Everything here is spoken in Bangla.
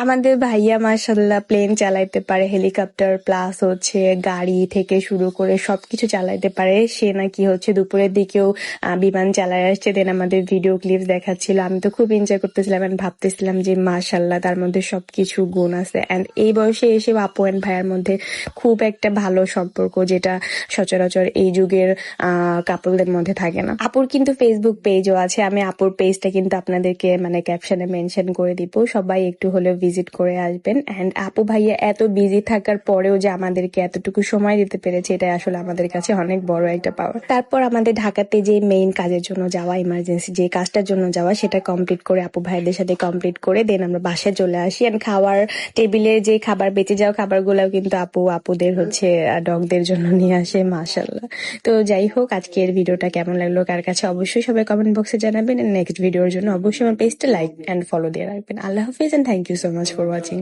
আমাদের ভাইয়া মাশাল্লাহ প্লেন চালাইতে পারে, হেলিকপ্টার প্লাস হচ্ছে গাড়ি থেকে শুরু করে সবকিছু চালাইতে পারে। সে নাকি হচ্ছে দুপুরের দিকেও বিমান চালায় আসছে, দেন আমাদের ভিডিও ক্লিপস দেখাচ্ছিল। আমি তো খুব এনজয় করতেছিলাম এন্ড ভাবতেছিলাম যে মাশাল্লাহ তার মধ্যে সবকিছু গুণ আছে। এন্ড এই বয়সে এসে আপু এন্ড ভাইয়ার মধ্যে খুব একটা ভালো সম্পর্ক, যেটা সচরাচর এই যুগের কাপলদের মধ্যে থাকে না। আপুর কিন্তু ফেসবুক পেজও আছে, আমি আপুর পেজটা কিন্তু আপনাদেরকে মানে ক্যাপশনে মেনশন করে দিব, সবাই একটু হলেও ভিজিট করে আসবেন। এন্ড আপু ভাইয়া এত বিজি থাকার পরেও যে আমাদেরকে এতটুকু সময় দিতে পেরেছে, এটা আসলে আমাদের কাছে অনেক বড় একটা পাওয়া। তারপর আমাদের ঢাকাতে যে মেইন কাজের জন্য যাওয়া, ইমার্জেন্সি যে কাজটার জন্য যাওয়া, সেটা কমপ্লিট করে আপু ভাইদের সাথে কমপ্লিট করে দেন আমরা বাসায় চলে আসি। এন্ড খাওয়ার টেবিলে যে খাবার বেঁচে যাওয়া খাবারগুলোও কিন্তু আপুদের হচ্ছে ডগদের জন্য নিয়ে আসে মাশাল্লাহ। তো যাই হোক, আজকের ভিডিওটা কেমন লাগলো কার কাছে অবশ্যই সবাই কমেন্ট বক্সে জানাবেন। নেক্সট ভিডিওর জন্য অবশ্যই আমার পেজটা লাইক এন্ড ফলো দিয়ে রাখবেন। আল্লাহ হাফিজ and thank you so much for watching.